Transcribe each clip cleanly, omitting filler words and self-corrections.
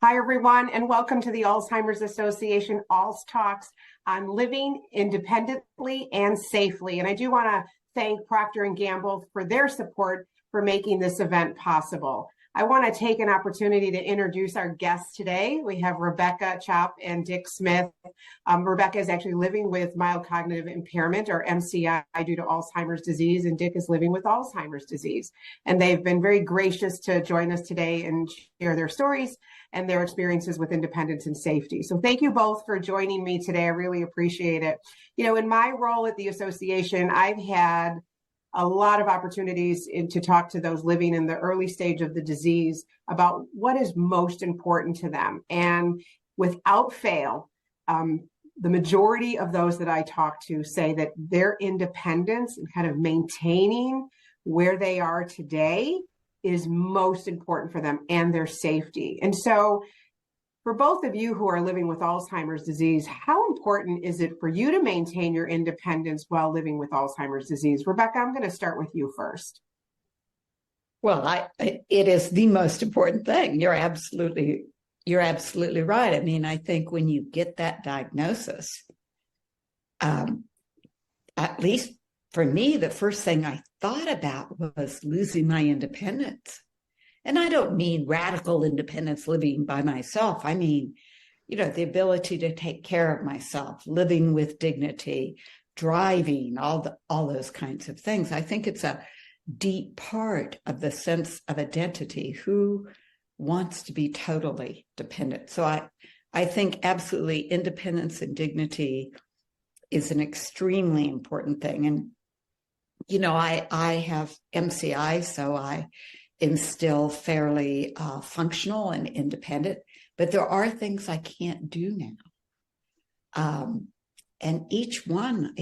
Hi, everyone, and welcome to the Alzheimer's Association ALZ Talks on living independently and safely. And I do want to thank Procter Gamble for their support for making this event possible. I want to take an opportunity to introduce our guests today. We have Rebecca Chop and Dick Smith. Rebecca is actually living with mild cognitive impairment, or MCI, due to Alzheimer's disease, and Dick is living with Alzheimer's disease. And they've been very gracious to join us today and share their stories and their experiences with independence and safety. So thank you both for joining me today. I really appreciate it. You know, in my role at the association, I've had a lot of opportunities to talk to those living in the early stage of the disease about what is most important to them. And without fail, the majority of those that I talk to say that their independence and kind of maintaining where they are today is most important for them, and their safety. And so for both of you who are living with Alzheimer's disease, how important is it for you to maintain your independence while living with Alzheimer's disease? Rebecca, I'm going to start with you first. Well, it is the most important thing. You're absolutely right. I mean, I think when you get that diagnosis, at least for me, the first thing I thought about was losing my independence. And I don't mean radical independence, living by myself. I mean, the ability to take care of myself, living with dignity, driving, all those kinds of things. I think it's a deep part of the sense of identity. Who wants to be totally dependent? So I think absolutely independence and dignity is an extremely important thing. And, I have MCI, so I am still fairly functional and independent, but there are things I can't do now. And each one,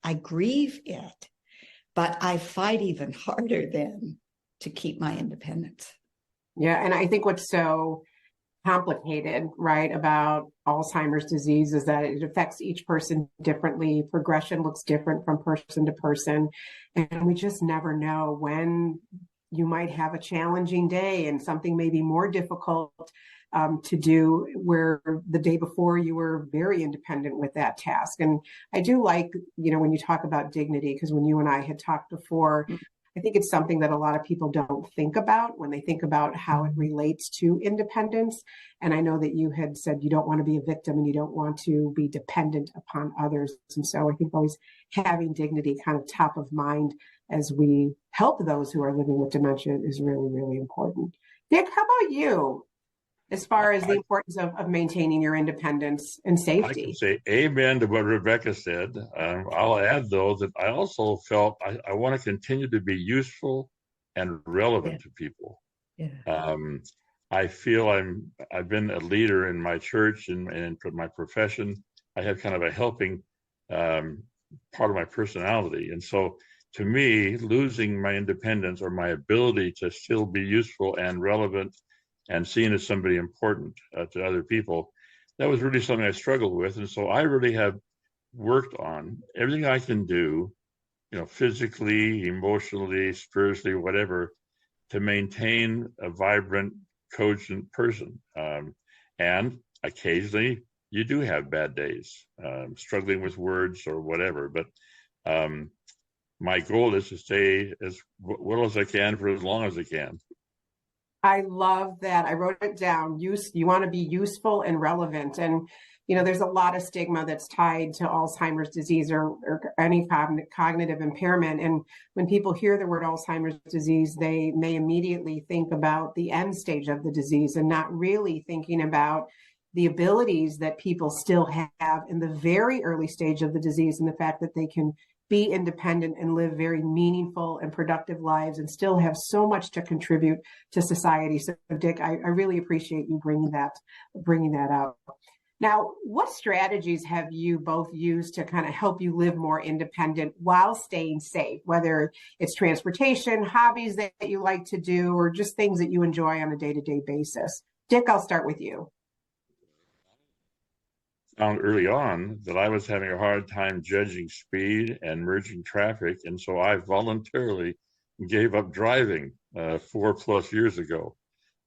I grieve it, but I fight even harder then to keep my independence. Yeah, and I think what's so complicated, right, about Alzheimer's disease is that it affects each person differently. Progression looks different from person to person. And we just never know when you might have a challenging day and something may be more difficult to do, where the day before you were very independent with that task. And I do like, when you talk about dignity, because when you and I had talked before, I think it's something that a lot of people don't think about when they think about how it relates to independence. And I know that you had said you don't want to be a victim and you don't want to be dependent upon others. And so I think always having dignity kind of top of mind as we help those who are living with dementia is really, really important. Dick, how about you? As far as the importance of maintaining your independence and safety. I can say amen to what Rebecca said. I'll add, though, that I also felt I want to continue to be useful and relevant to people. Yeah. I feel I've been a leader in my church and in my profession. I have kind of a helping part of my personality. And so to me, losing my independence or my ability to still be useful and relevant and seen as somebody important to other people, that was really something I struggled with. And so I really have worked on everything I can do, physically, emotionally, spiritually, whatever, to maintain a vibrant, cogent person. And occasionally you do have bad days, struggling with words or whatever. But my goal is to stay as well as I can for as long as I can. I love that. I wrote it down. You want to be useful and relevant. And, there's a lot of stigma that's tied to Alzheimer's disease or any cognitive impairment. And when people hear the word Alzheimer's disease, they may immediately think about the end stage of the disease and not really thinking about the abilities that people still have in the very early stage of the disease, and the fact that they can be independent and live very meaningful and productive lives and still have so much to contribute to society. So Dick, I really appreciate you bringing that out. Now, what strategies have you both used to kind of help you live more independent while staying safe, whether it's transportation, hobbies that you like to do, or just things that you enjoy on a day-to-day basis? Dick, I'll start with you. Found early on that I was having a hard time judging speed and merging traffic, and so I voluntarily gave up driving 4+ years ago.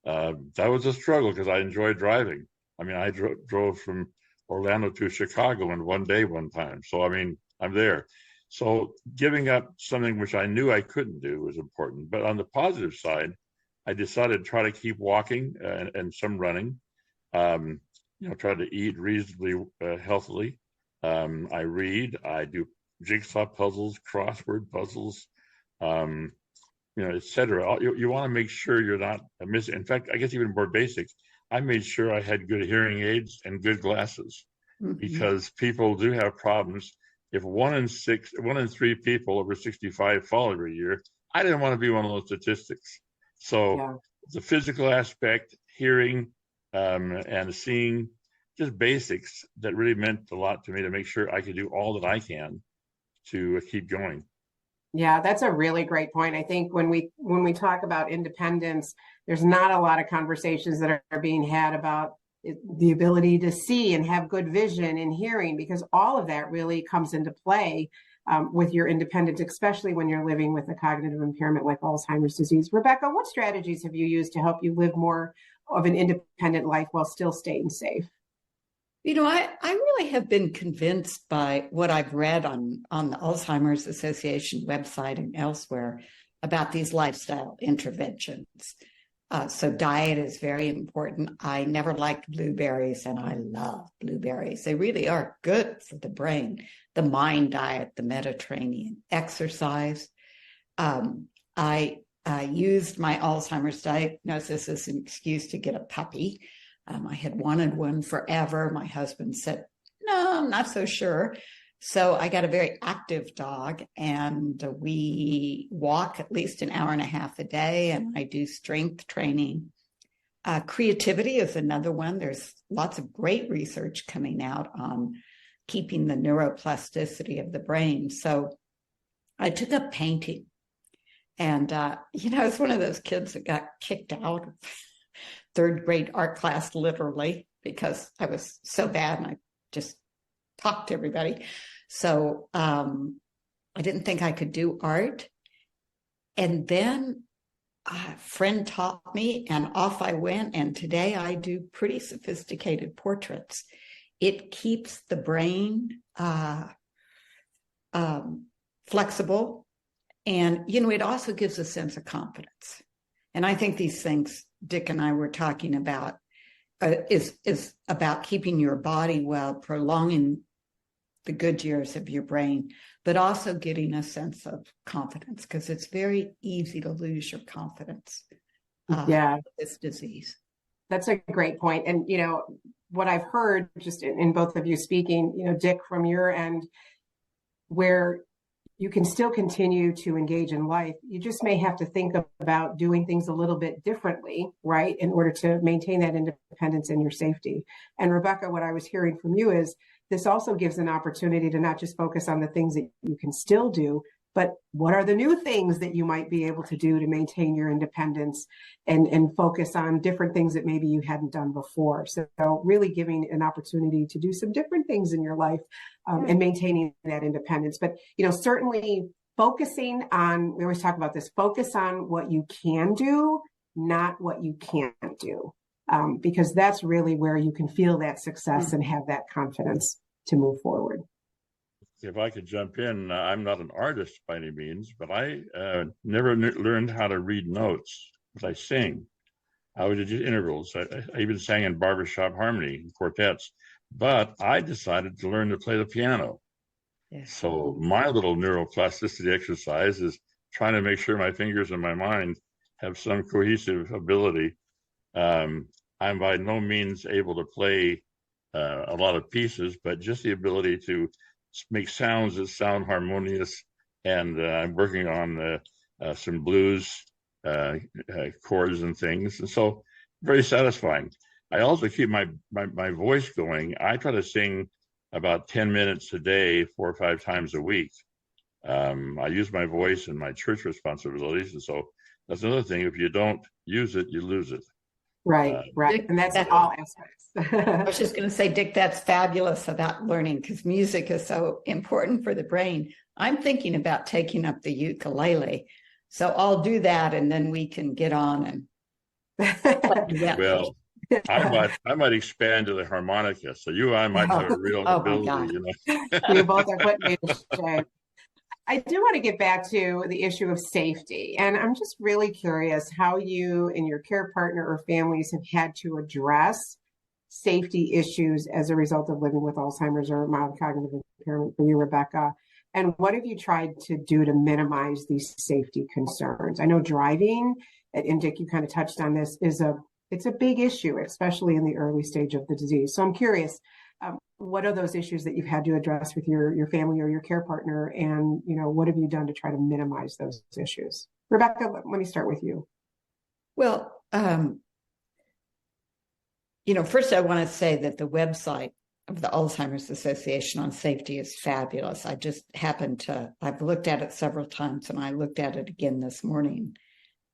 That was a struggle because I enjoy driving. I mean, I drove from Orlando to Chicago in one day one time. So, I mean, I'm there. So giving up something which I knew I couldn't do was important. But on the positive side, I decided to try to keep walking and some running. Try to eat reasonably healthily. I read. I do jigsaw puzzles, crossword puzzles, et cetera. You want to make sure you're not missing. In fact, I guess even more basic, I made sure I had good hearing aids and good glasses because people do have problems. If 1 in 3 people over 65 fall every year, I didn't want to be one of those statistics. So the physical aspect, hearing and seeing, just basics that really meant a lot to me to make sure I could do all that I can to keep going. Yeah, that's a really great point. I think when we talk about independence, there's not a lot of conversations that are being had about the ability to see and have good vision and hearing, because all of that really comes into play with your independence, especially when you're living with a cognitive impairment like Alzheimer's disease. Rebecca, what strategies have you used to help you live more of an independent life while still staying safe? I really have been convinced by what I've read on the Alzheimer's Association website and elsewhere about these lifestyle interventions. So diet is very important. I never liked blueberries, and I love blueberries. They really are good for the brain. The mind diet, the Mediterranean, exercise. I used my Alzheimer's diagnosis as an excuse to get a puppy. I had wanted one forever. My husband said, no, I'm not so sure. So I got a very active dog, and we walk at least an hour and a half a day, and I do strength training. Creativity is another one. There's lots of great research coming out on keeping the neuroplasticity of the brain. So I took up painting, and, I was one of those kids that got kicked out of third grade art class, literally, because I was so bad and I just talked to everybody. So I didn't think I could do art. And then a friend taught me, and off I went. And today I do pretty sophisticated portraits. It keeps the brain flexible. And, it also gives a sense of confidence. And I think these things Dick and I were talking about is about keeping your body well, prolonging the good years of your brain, but also getting a sense of confidence, because it's very easy to lose your confidence with this disease. That's a great point. And, what I've heard just in both of you speaking, Dick, from your end, where you can still continue to engage in life. You just may have to think about doing things a little bit differently, right, in order to maintain that independence and your safety. And Rebecca, what I was hearing from you is this also gives an opportunity to not just focus on the things that you can still do, but what are the new things that you might be able to do to maintain your independence and focus on different things that maybe you hadn't done before. So really giving an opportunity to do some different things in your life and maintaining that independence. But, certainly focusing on, we always talk about this, focus on what you can do, not what you can't do, because that's really where you can feel that success and have that confidence to move forward. If I could jump in, I'm not an artist by any means, but I never learned how to read notes, but I sing. I was just intervals. I even sang in barbershop harmony quartets, but I decided to learn to play the piano. Yes. So my little neuroplasticity exercise is trying to make sure my fingers and my mind have some cohesive ability. I'm by no means able to play a lot of pieces, but just the ability to make sounds that sound harmonious. And I'm working on some blues chords and things. And so very satisfying. I also keep my voice going. I try to sing about 10 minutes a day, 4 or 5 times a week. I use my voice in my church responsibilities. And so that's another thing. If you don't use it, you lose it. Right. And that's all aspects. I was just going to say, Dick, that's fabulous about learning, because music is so important for the brain. I'm thinking about taking up the ukulele. So I'll do that, and then we can get on and Yeah. Well, I might expand to the harmonica. So you and I might have a real Oh my ability, God. know. You both are putting me to shame. I do want to get back to the issue of safety. And I'm just really curious how you and your care partner or families have had to address safety issues as a result of living with Alzheimer's or mild cognitive impairment for you, Rebecca. And what have you tried to do to minimize these safety concerns? I know driving, and Dick, you kind of touched on this, it's a big issue, especially in the early stage of the disease. So I'm curious, what are those issues that you've had to address with your family or your care partner? And, what have you done to try to minimize those issues? Rebecca, let me start with you. Well, first I want to say that the website of the Alzheimer's Association on safety is fabulous. I've looked at it several times, and I looked at it again this morning.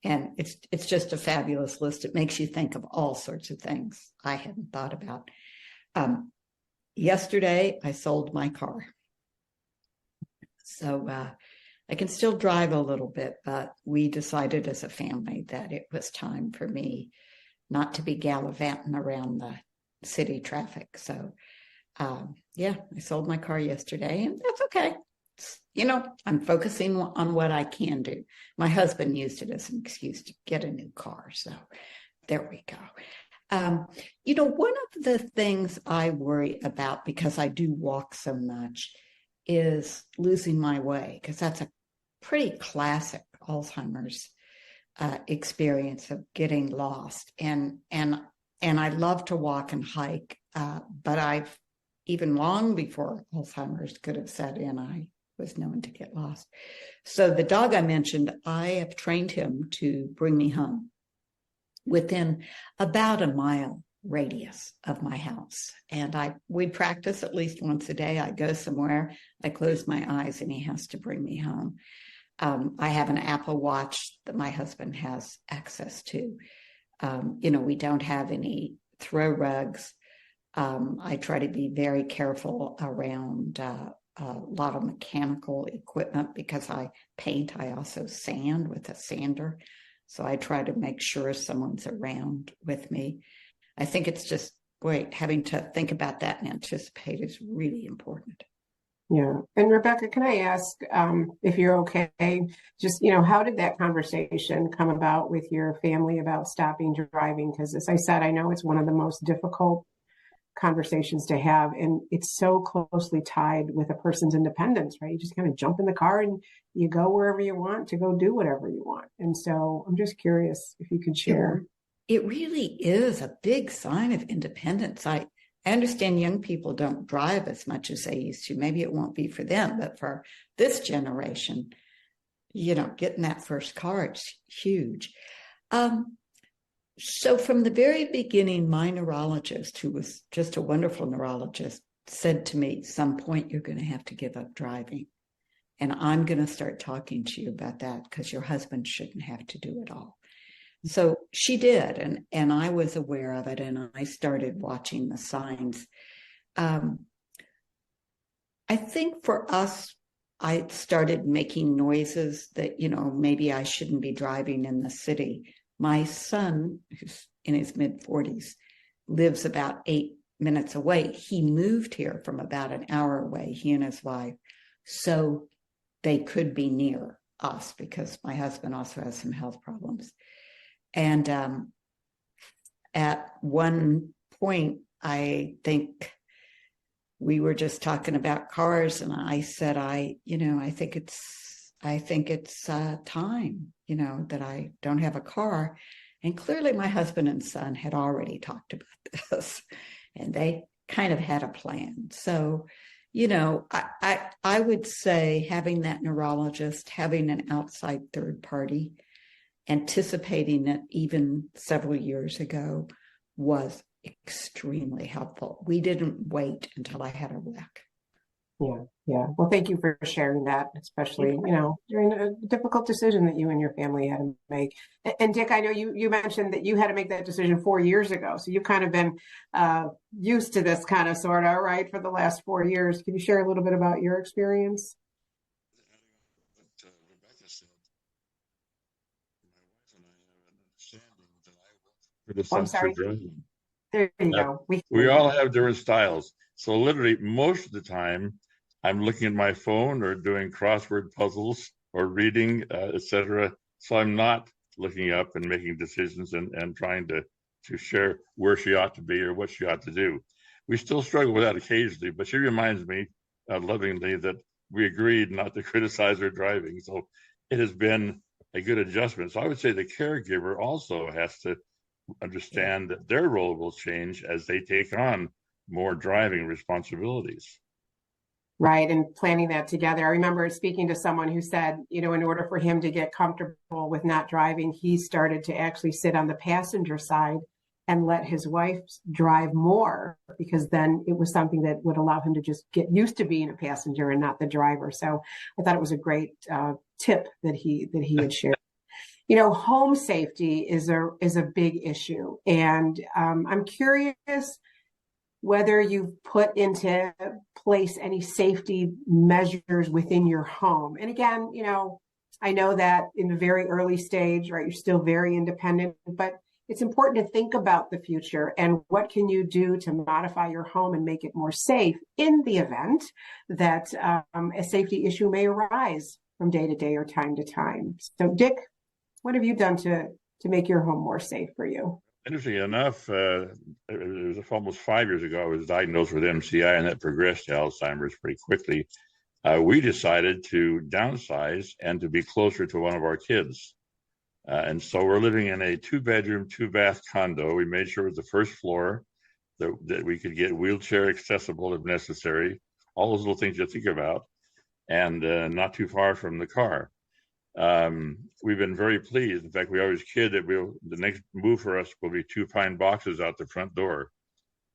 And it's just a fabulous list. It makes you think of all sorts of things I hadn't thought about. Yesterday, I sold my car. So I can still drive a little bit, but we decided as a family that it was time for me not to be gallivanting around the city traffic. So, I sold my car yesterday, and that's okay. I'm focusing on what I can do. My husband used it as an excuse to get a new car. So there we go. One of the things I worry about, because I do walk so much, is losing my way, because that's a pretty classic Alzheimer's experience of getting lost. And I love to walk and hike, but I've, even long before Alzheimer's could have set in, I was known to get lost. So the dog I mentioned, I have trained him to bring me home within about a mile radius of my house. And we practice at least once a day. I go somewhere, I close my eyes, and he has to bring me home. I have an Apple Watch that my husband has access to. We don't have any throw rugs. I try to be very careful around a lot of mechanical equipment, because I paint. I also sand with a sander. So I try to make sure someone's around with me. I think it's just, having to think about that and anticipate is really important. Yeah. And Rebecca, can I ask if you're okay? Just, how did that conversation come about with your family about stopping driving? Because as I said, I know it's one of the most difficult conversations to have, and it's so closely tied with a person's independence, right? You just kind of jump in the car and you go wherever you want to go do whatever you want. And so I'm just curious if you could share. It really is a big sign of independence. I understand young people don't drive as much as they used to. Maybe it won't be for them, but for this generation, getting that first car, it's huge. So from the very beginning, my neurologist, who was just a wonderful neurologist, said to me, some point you're going to have to give up driving. And I'm going to start talking to you about that, because your husband shouldn't have to do it all. So she did, and I was aware of it, and I started watching the signs. I think for us, I started making noises that, maybe I shouldn't be driving in the city. My son, who's in his mid-40s, lives about 8 minutes away. He moved here from about an hour away, he and his wife, so they could be near us, because my husband also has some health problems. And at one point, I think we were just talking about cars, and I said, I think it's time, that I don't have a car. And clearly my husband and son had already talked about this, and they kind of had a plan. So, I would say having that neurologist, having an outside third party, anticipating it even several years ago, was extremely helpful. We didn't wait until I had a wreck. Yeah. Well, thank you for sharing that, especially, during a difficult decision that you and your family had to make. And Dick, I know you mentioned that you had to make that decision 4 years ago. So you've kind of been used to this kind of sort of, right, for the last 4 years. Can you share a little bit about your experience? What Rebecca said, my wife and I have an understanding that I will for the Oh, I'm sense for sorry. driving. There you go. We all have different styles. So literally most of the time I'm looking at my phone or doing crossword puzzles or reading, etc. So I'm not looking up and making decisions and trying to share where she ought to be or what she ought to do. We still struggle with that occasionally, but she reminds me lovingly that we agreed not to criticize her driving. So it has been a good adjustment. So I would say the caregiver also has to understand that their role will change as they take on more driving responsibilities. Right. And planning that together. I remember speaking to someone who said, in order for him to get comfortable with not driving, he started to actually sit on the passenger side and let his wife drive more, because then it was something that would allow him to just get used to being a passenger and not the driver. So I thought it was a great tip that he had shared. Home safety is a big issue. And I'm curious whether you've put into place any safety measures within your home. And again, I know that in the very early stage, right, you're still very independent, but it's important to think about the future and what can you do to modify your home and make it more safe in the event that a safety issue may arise from day to day or time to time. So Dick, what have you done to make your home more safe for you? Interestingly enough, it was almost 5 years ago, I was diagnosed with MCI, and that progressed to Alzheimer's pretty quickly. We decided to downsize and to be closer to one of our kids. And so we're living in a 2-bedroom, 2-bath condo. We made sure it was the first floor, that we could get wheelchair accessible if necessary, all those little things you think about, and not too far from the car. We've been very pleased. In fact, we always kid that the next move for us will be 2 pine boxes out the front door.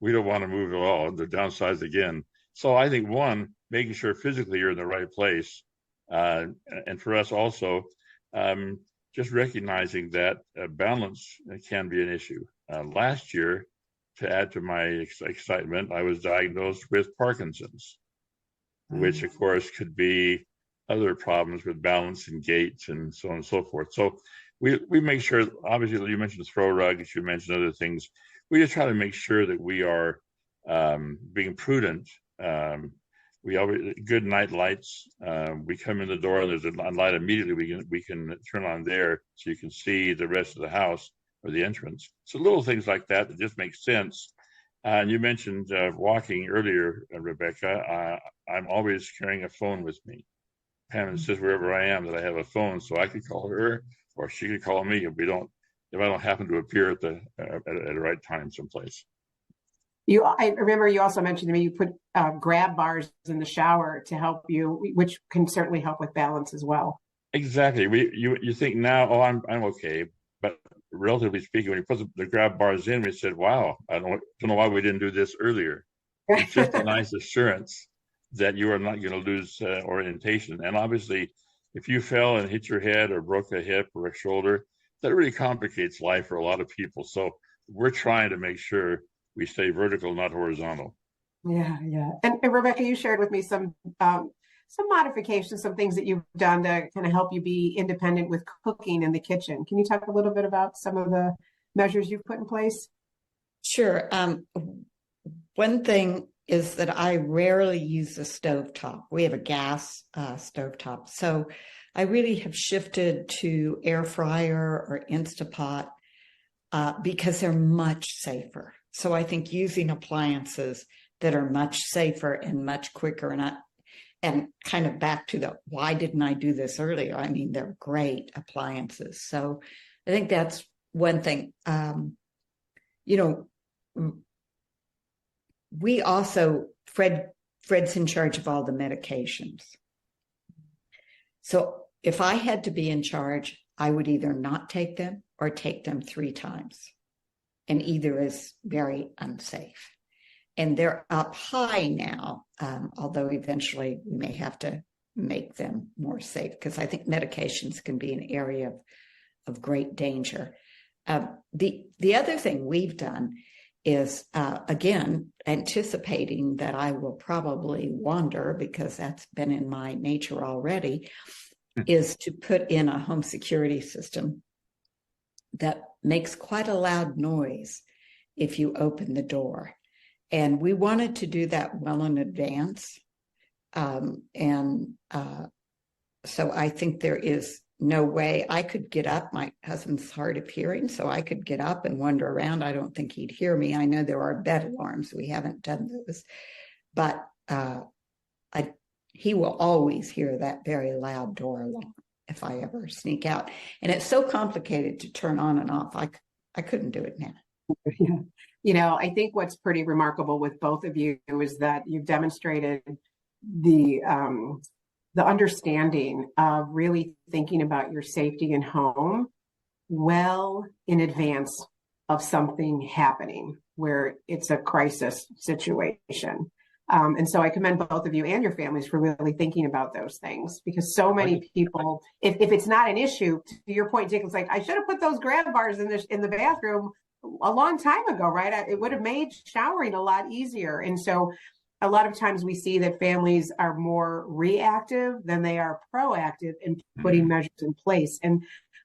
We don't want to move at all. They're downsized again. So I think, one, making sure physically you're in the right place. And for us also, just recognizing that balance can be an issue. Last year, to add to my excitement, I was diagnosed with Parkinson's, which of course could be other problems with balance and gait and so on and so forth. So we make sure, obviously you mentioned throw rugs, you mentioned other things. We just try to make sure that we are being prudent. We always good night lights. We come in the door and there's a light immediately. We can turn on there so you can see the rest of the house or the entrance. So little things like that just make sense. And you mentioned walking earlier, Rebecca. I'm always carrying a phone with me. Pam insists wherever I am that I have a phone, so I could call her or she could call me if I don't happen to appear at the right time someplace. I remember you also mentioned to me you put grab bars in the shower to help you, which can certainly help with balance as well. Exactly. You think now, oh, I'm okay, but relatively speaking, when you put the grab bars in, we said, wow, I don't know why we didn't do this earlier. It's just a nice assurance that you are not going to lose orientation. And obviously, if you fell and hit your head or broke a hip or a shoulder, that really complicates life for a lot of people. So we're trying to make sure we stay vertical, not horizontal. Yeah. And Rebecca, you shared with me some modifications, some things that you've done to kind of help you be independent with cooking in the kitchen. Can you talk a little bit about some of the measures you've put in place? Sure. One thing is that I rarely use a stovetop. We have a gas stovetop. So I really have shifted to air fryer or Instapot because they're much safer. So I think using appliances that are much safer and much quicker, and kind of back to the why didn't I do this earlier? I mean, they're great appliances. So I think that's one thing. We also, Fred's in charge of all the medications. So if I had to be in charge, I would either not take them or take them 3 times. And either is very unsafe. And they're up high now, although eventually we may have to make them more safe, because I think medications can be an area of great danger. The other thing we've done is, again, anticipating that I will probably wander, because that's been in my nature already, is to put in a home security system that makes quite a loud noise if you open the door. And we wanted to do that well in advance. So I think there is no way I could get up. My husband's hard of hearing, so I could get up and wander around. I don't think he'd hear me. I know there are bed alarms. We haven't done those. But he will always hear that very loud door alarm if I ever sneak out. And it's so complicated to turn on and off. I couldn't do it now. Yeah. I think what's pretty remarkable with both of you is that you've demonstrated the understanding of really thinking about your safety in home well in advance of something happening where it's a crisis situation. And so I commend both of you and your families for really thinking about those things, because so many people, if it's not an issue, to your point, Dick, it's like, I should have put those grab bars in the bathroom a long time ago, right? It would have made showering a lot easier. And so a lot of times we see that families are more reactive than they are proactive in putting measures in place. And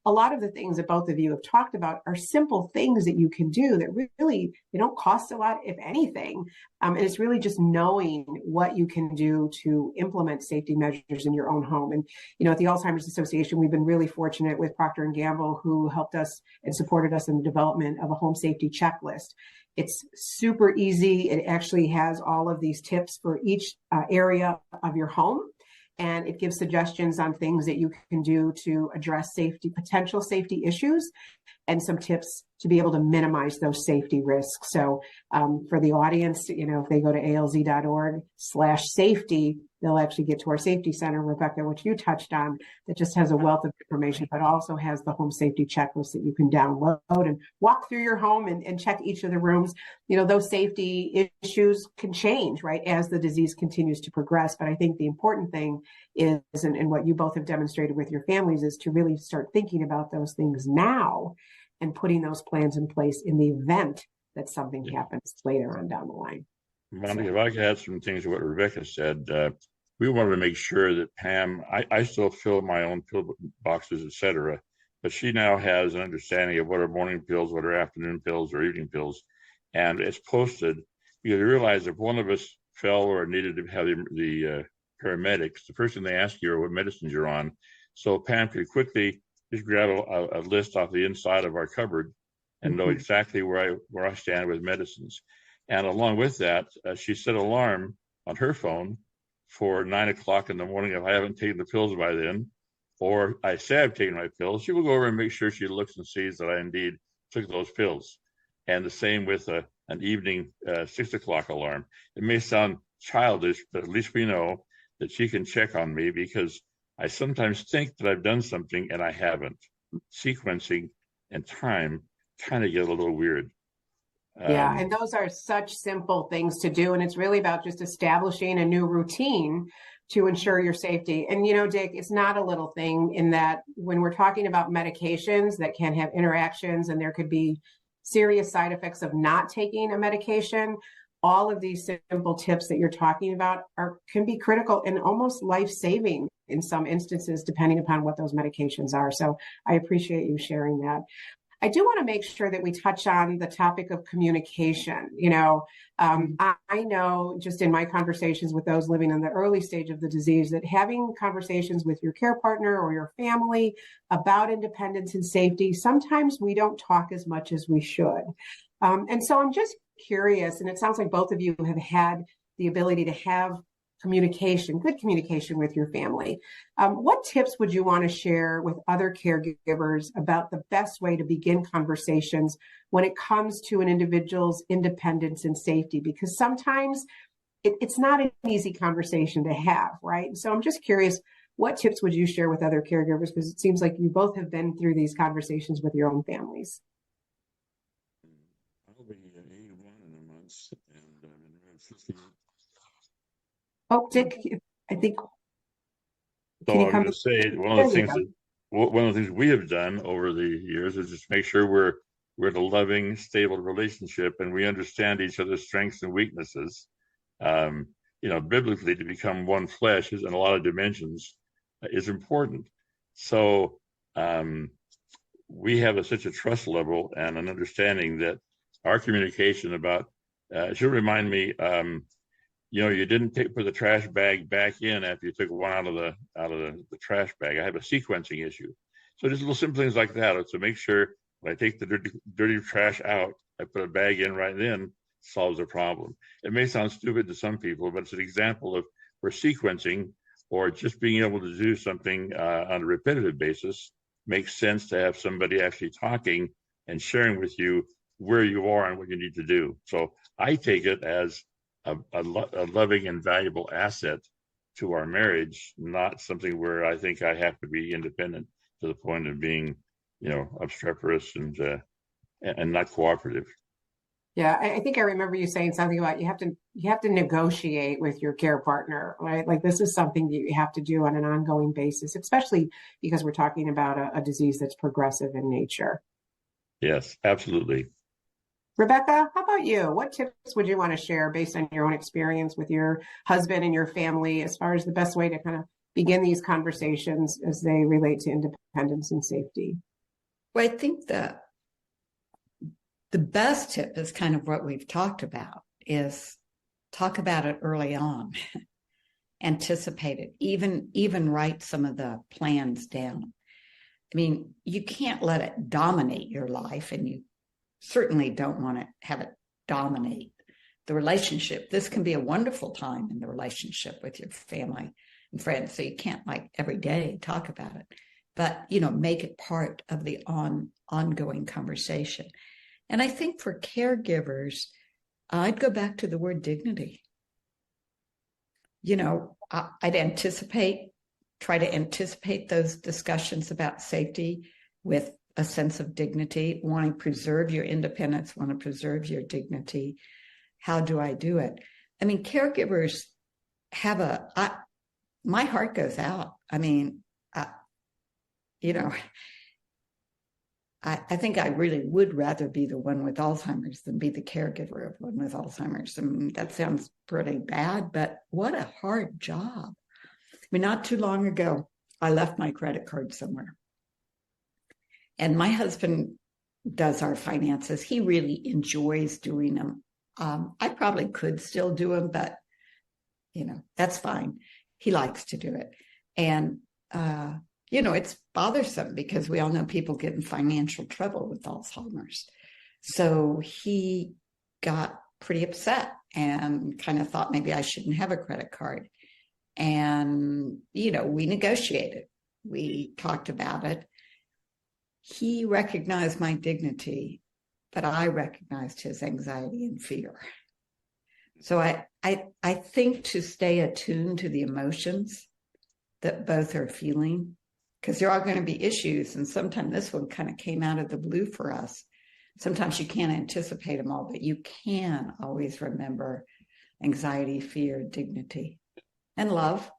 a lot of the things that both of you have talked about are simple things that you can do that really, they don't cost a lot, if anything. And it's really just knowing what you can do to implement safety measures in your own home. And, at the Alzheimer's Association, we've been really fortunate with Procter Gamble, who helped us and supported us in the development of a home safety checklist. It's super easy. It actually has all of these tips for each area of your home. And it gives suggestions on things that you can do to address potential safety issues, and some tips to be able to minimize those safety risks. So for the audience, if they go to alz.org/safety, they'll actually get to our safety center, Rebecca, which you touched on, that just has a wealth of information, but also has the home safety checklist that you can download and walk through your home and check each of the rooms. Those safety issues can change, right, as the disease continues to progress. But I think the important thing is, and what you both have demonstrated with your families, is to really start thinking about those things now and putting those plans in place in the event that something happens later on down the line. Monica, if I could add some things to what Rebecca said, we wanted to make sure that Pam, I still fill my own pill boxes, etc., but she now has an understanding of what are morning pills, what are afternoon pills or evening pills, and it's posted. You realize if one of us fell or needed to have the paramedics, the first thing they ask you are what medicines you're on. So Pam could quickly just grab a list off the inside of our cupboard and know exactly where I stand with medicines. And along with that, she set an alarm on her phone for 9 o'clock in the morning. If I haven't taken the pills by then, or I say I've taken my pills, she will go over and make sure she looks and sees that I indeed took those pills. And the same with an evening 6 o'clock alarm. It may sound childish, but at least we know that she can check on me, because I sometimes think that I've done something and I haven't. Sequencing and time kind of get a little weird. Yeah, and those are such simple things to do. And it's really about just establishing a new routine to ensure your safety. And, Dick, it's not a little thing in that when we're talking about medications that can have interactions and there could be serious side effects of not taking a medication, all of these simple tips that you're talking about can be critical and almost life-saving in some instances, depending upon what those medications are. So I appreciate you sharing that. I do want to make sure that we touch on the topic of communication. I know just in my conversations with those living in the early stage of the disease that having conversations with your care partner or your family about independence and safety, sometimes we don't talk as much as we should. And so I'm just curious, and it sounds like both of you have had the ability to have good communication with your family. What tips would you want to share with other caregivers about the best way to begin conversations when it comes to an individual's independence and safety? Because sometimes it's not an easy conversation to have, right? So I'm just curious, what tips would you share with other caregivers? Because it seems like you both have been through these conversations with your own families. I'll be 81 in a month, and I'm 58. Oh, Dick, I think. So I'm going to say one of the things we have done over the years is just make sure we're in a loving, stable relationship, and we understand each other's strengths and weaknesses. Biblically, to become one flesh in a lot of dimensions is important. So we have such a trust level and an understanding that our communication about, she'll remind me, you didn't put the trash bag back in after you took one out of the trash bag. I have a sequencing issue. So just little simple things like that to make sure when I take the dirty trash out, I put a bag in right then, solves the problem. It may sound stupid to some people, but it's an example of where sequencing or just being able to do something on a repetitive basis makes sense to have somebody actually talking and sharing with you where you are and what you need to do. So I take it as a loving and valuable asset to our marriage, not something where I think I have to be independent to the point of being, obstreperous and not cooperative. Yeah, I think I remember you saying something about you have to negotiate with your care partner, right? Like this is something that you have to do on an ongoing basis, especially because we're talking about a disease that's progressive in nature. Yes, absolutely. Rebecca, how about you? What tips would you want to share based on your own experience with your husband and your family as far as the best way to kind of begin these conversations as they relate to independence and safety? Well, I think that the best tip is kind of what we've talked about, is talk about it early on, anticipate it, even write some of the plans down. I mean, you can't let it dominate your life, and you certainly don't want to have it dominate the relationship. This can be a wonderful time in the relationship with your family and friends, so you can't like every day talk about it, but make it part of the ongoing conversation. And I think for caregivers, I'd go back to the word dignity. I'd try to anticipate those discussions about safety with a sense of dignity, wanting to preserve your independence, want to preserve your dignity. How do I do it? I mean, caregivers have my heart goes out. I mean, I think I really would rather be the one with Alzheimer's than be the caregiver of one with Alzheimer's. I mean, that sounds pretty bad, but what a hard job. I mean, not too long ago, I left my credit card somewhere. And my husband does our finances. He really enjoys doing them. I probably could still do them, but, that's fine. He likes to do it. And, it's bothersome because we all know people get in financial trouble with Alzheimer's. So he got pretty upset and kind of thought maybe I shouldn't have a credit card. And, we negotiated. We talked about it. He recognized my dignity, but I recognized his anxiety and fear. So I think to stay attuned to the emotions that both are feeling, because there are going to be issues, and sometimes this one kind of came out of the blue for us. Sometimes you can't anticipate them all, but you can always remember anxiety, fear, dignity, and love.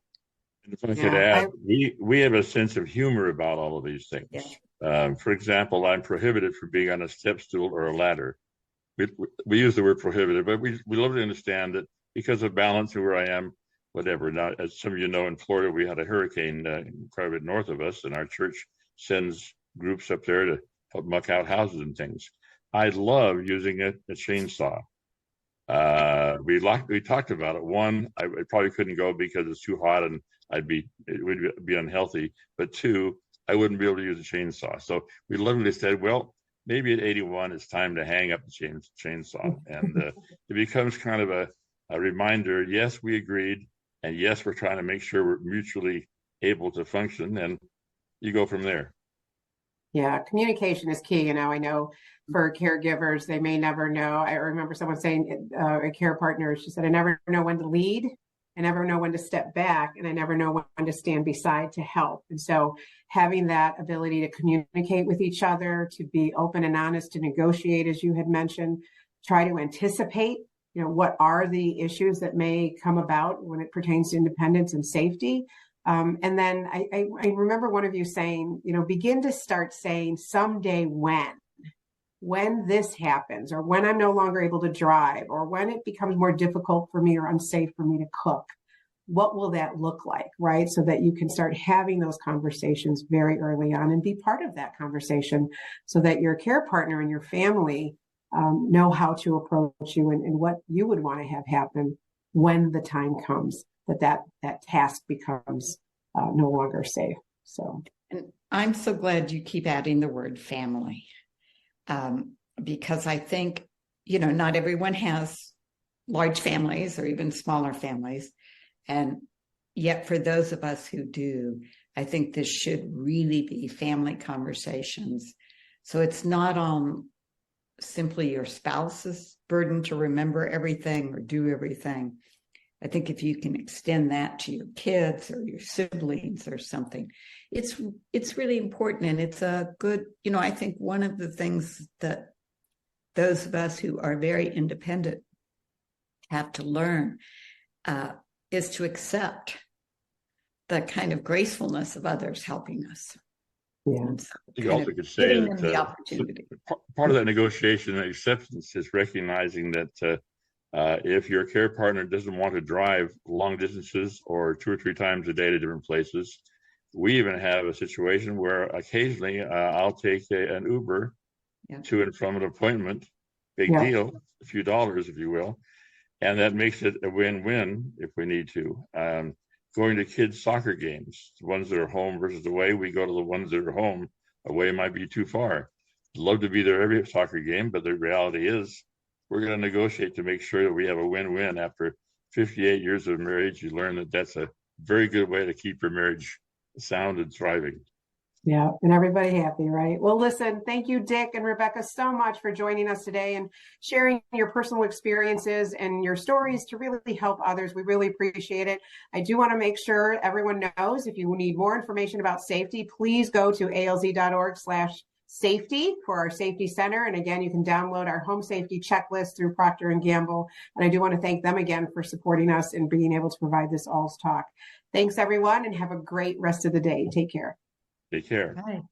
And if I could add, we have a sense of humor about all of these things. Yeah. For example, I'm prohibited from being on a step stool or a ladder. We use the word prohibited, but we love to understand that because of balance and where I am, whatever. Now, as some of you know, in Florida, we had a hurricane quite a bit north of us, and our church sends groups up there to help muck out houses and things. I love using a chainsaw. We talked about it. One, I probably couldn't go because it's too hot and it would be unhealthy. But two, I wouldn't be able to use a chainsaw. So we literally said, well, maybe at 81, it's time to hang up the chainsaw. And it becomes kind of a reminder, yes, we agreed. And yes, we're trying to make sure we're mutually able to function. And you go from there. Yeah, communication is key. I know for caregivers, they may never know. I remember someone saying, a care partner, she said, I never know when to lead. I never know when to step back, and I never know when to stand beside to help. And so having that ability to communicate with each other, to be open and honest, to negotiate, as you had mentioned, try to anticipate, what are the issues that may come about when it pertains to independence and safety. And then I remember one of you saying, begin to start saying someday when this happens, or when I'm no longer able to drive, or when it becomes more difficult for me or unsafe for me to cook. what will that look like, right? So that you can start having those conversations very early on and be part of that conversation so that your care partner and your family know how to approach you and what you would want to have happen when the time comes that task becomes no longer safe. So, and I'm so glad you keep adding the word family, because I think, not everyone has large families or even smaller families. And yet for those of us who do, I think this should really be family conversations. So it's not on simply your spouse's burden to remember everything or do everything. I think if you can extend that to your kids or your siblings or something, it's really important. And it's a good, I think one of the things that those of us who are very independent have to learn is to accept the kind of gracefulness of others helping us. Yeah. So you also could say giving them the that opportunity. part of that negotiation and acceptance is recognizing that if your care partner doesn't want to drive long distances or 2 or 3 times a day to different places, we even have a situation where occasionally I'll take an Uber to and from an appointment. Big deal, a few dollars, if you will. And that makes it a win-win if we need to. Going to kids' soccer games, the ones that are home versus away, we go to the ones that are home. Away might be too far. I'd love to be there every soccer game, but the reality is we're going to negotiate to make sure that we have a win-win. After 58 years of marriage, you learn that that's a very good way to keep your marriage sound and thriving. Yeah, and everybody happy, right? Well, listen, thank you, Dick and Rebecca, so much for joining us today and sharing your personal experiences and your stories to really help others. We really appreciate it. I do want to make sure everyone knows if you need more information about safety, please go to alz.org/safety for our safety center. And again, you can download our home safety checklist through Procter Gamble. And I do want to thank them again for supporting us and being able to provide this ALZ talk. Thanks, everyone, and have a great rest of the day. Take care. Take care. Bye.